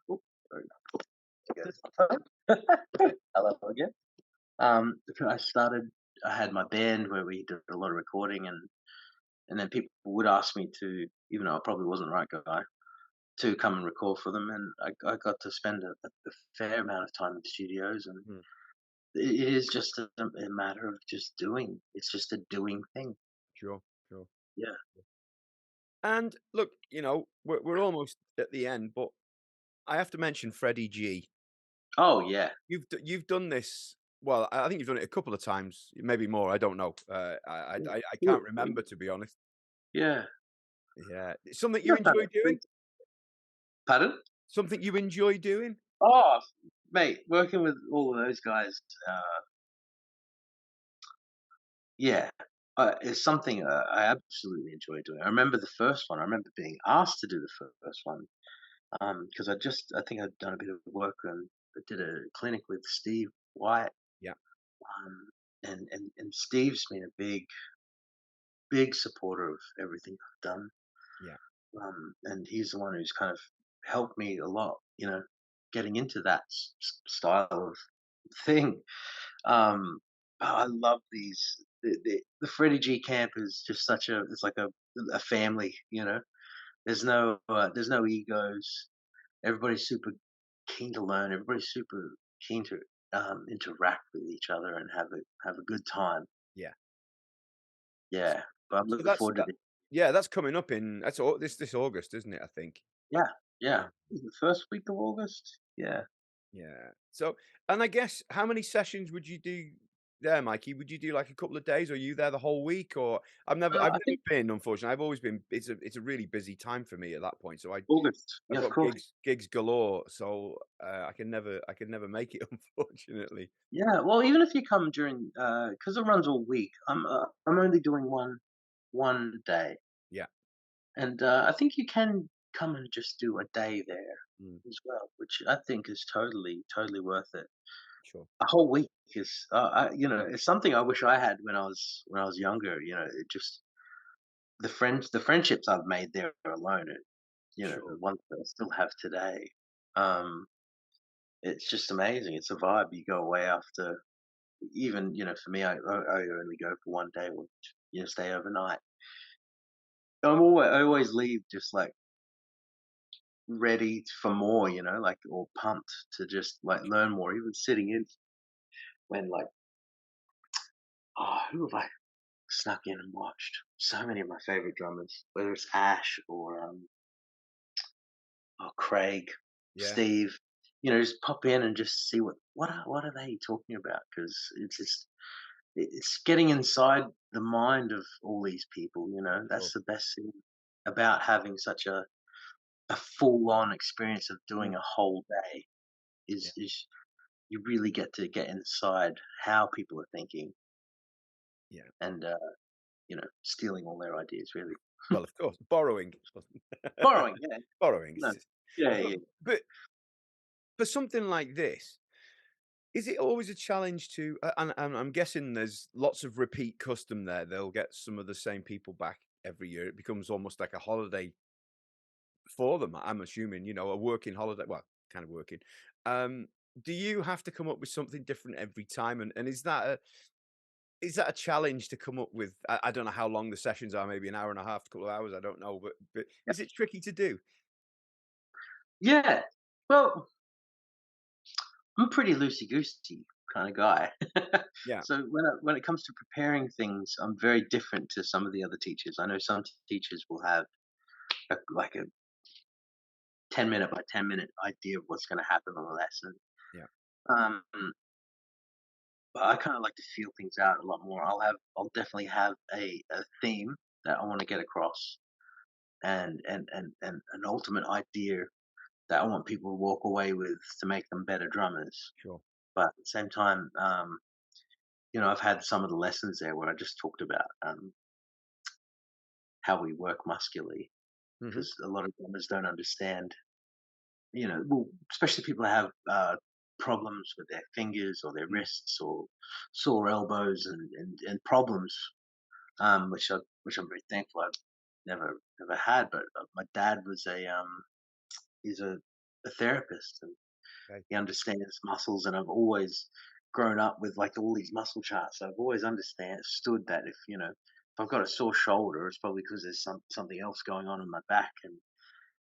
Oh, sorry. I guess. Hello again. I started. I had my band where we did a lot of recording, and then people would ask me to, even though I probably wasn't the right guy, to come and record for them, and I got to spend a fair amount of time in studios, and Mm, it is just a matter of just doing. It's just a doing thing. sure, sure. Yeah. And look, we're almost at the end, but I have to mention Freddie G. Oh yeah, You've done this. Well, I think you've done it a couple of times, maybe more. I don't know. yeah, I two or can't three. remember, to be honest. Yeah, Yeah, it's something you I've done enjoy it three. doing. Pardon? Something you enjoy doing. Oh, mate, working with all of those guys, uh, yeah, it's something I absolutely enjoy doing. I remember the first one. I remember being asked to do the first one because I think I'd done a bit of work and I did a clinic with Steve White, Yeah, and Steve's been a big supporter of everything I've done, yeah, and he's the one who's kind of helped me a lot, getting into that style of thing. Um, I love these. The Freddie G camp is just such a. It's like a family. There's no egos. Everybody's super keen to learn. Everybody's super keen to interact with each other and have a good time. yeah. S Yeah, but I'm so looking that's forward to that this. yeah, that's coming up in that's au this August, isn't it, I think? Yeah, yeah. Yeah, The first week of August. Yeah. yeah. So and I guess how many sessions would you do there, Mikey? Would you do, like, a couple of days? Or are you there the whole week? Or I've I never think been, unfortunately. I've always been it's a really busy time for me at that point, so August. I've Yeah, of got course. gigs galore, so, I can never make it, unfortunately. Yeah. Well, even if you come during, because it runs all week, I'm only doing one day, Yeah, and I think you can come and just do a day there mm, as well, which I think is totally worth it. sure. A whole week is, it's something I wish I had when I was younger. It just the friendships I've made there alone, the Sure. ones that I still have today. Um, it's just amazing. It's a vibe. You go away after, even, for me, I only go for one day or stay overnight. I always leave just like ready for more, like, or pumped to just like learn more. Even sitting in when like, oh, who have I snuck in and watched? So many of my favorite drummers, whether it's Ash or Craig, Yeah, Steve. Just pop in and just see what are they talking about, because it's getting inside the mind of all these people. sure. That's the best thing about having such a full on experience of doing Mm, a whole day yeah, is you really get to get inside how people are thinking, yeah. and stealing all their ideas, really. Well, of course, borrowing. Borrowing, yeah. Borrowing. No, yeah, But yeah. but for something like this, is it always a challenge to and I'm guessing there's lots of repeat custom there. They'll get some of the same people back every year. It becomes almost like a holiday for them, I'm assuming, a working holiday. Well, kind of working. Um, do you have to come up with something different every time? And is that a challenge to come up with? I don't know how long the sessions are, maybe an hour and a half, a couple of hours, I don't know. But Yeah. is it tricky to do? Yeah. Well, I'm a pretty loosey goosey kind of guy. Yeah, So when it comes to preparing things, I'm very different to some of the other teachers. I know some teachers will have like a 10-minute by 10-minute idea of what's going to happen on a lesson. yeah, Um, but I kind of like to feel things out a lot more. I'll definitely have a theme that I want to get across, and an ultimate idea that I want people to walk away with to make them better drummers. sure. But at the same time, I've had some of the lessons there where I just talked about how we work muscularly, Hmm. because a lot of drummers don't understand. Well, especially people that have problems with their fingers or their Mm, wrists or sore elbows and problems, which I'm very thankful I've never had. But my dad was he's a therapist, and okay. he understands muscles, and I've always grown up with like all these muscle charts. So I've always understood that if I've got a sore shoulder, it's probably because there's something else going on in my back,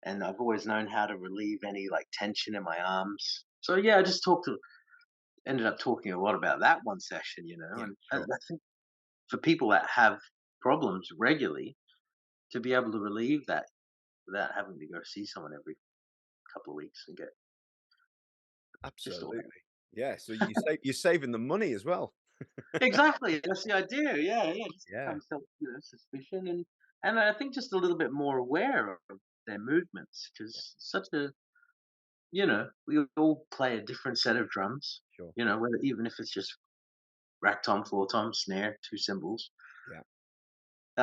and I've always known how to relieve any like tension in my arms. So yeah, I just ended up talking a lot about that one session, Yeah, and sure. I think for people that have problems regularly, to be able to relieve that without having to go see someone every couple of weeks and get pissed away. Absolutely. Yeah. So you're saving the money as well. Exactly, that's the idea. Yeah, yeah, just Yeah. become suspicion and I think just a little bit more aware of their movements Yeah. because such a we all play a different set of drums. Sure. Whether even if it's just rack tom, floor tom, snare, two cymbals. Yeah.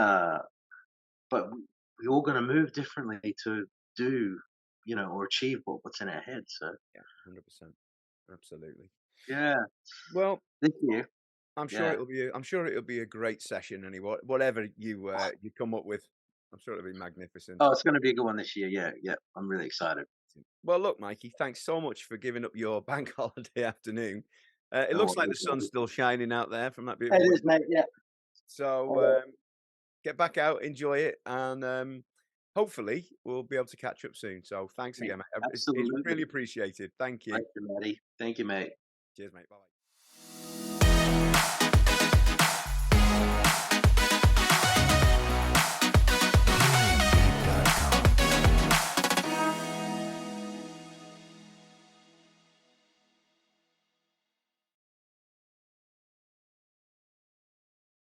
Uh, but we all going to move differently to do, or achieve what's in our head. So Yeah. 100%. Absolutely. yeah, Well, this year, yeah. I'm sure it'll be a great session anyway. Whatever you come up with, I'm sure it'll be magnificent. Oh, it's going to be a good one this year. Yeah, yeah. I'm really excited. Well, look, Mikey, thanks so much for giving up your bank holiday afternoon. It No looks like the worries, sun's mate. still shining out there from that It beautiful is, weather. mate. Yeah. So All right. get back out, enjoy it, and hopefully we'll be able to catch up soon. So thanks Mate, again, mate. It's really absolutely. appreciated. Thank you. Thank you, Maddie. Thank you, mate. Cheers, mate. Bye.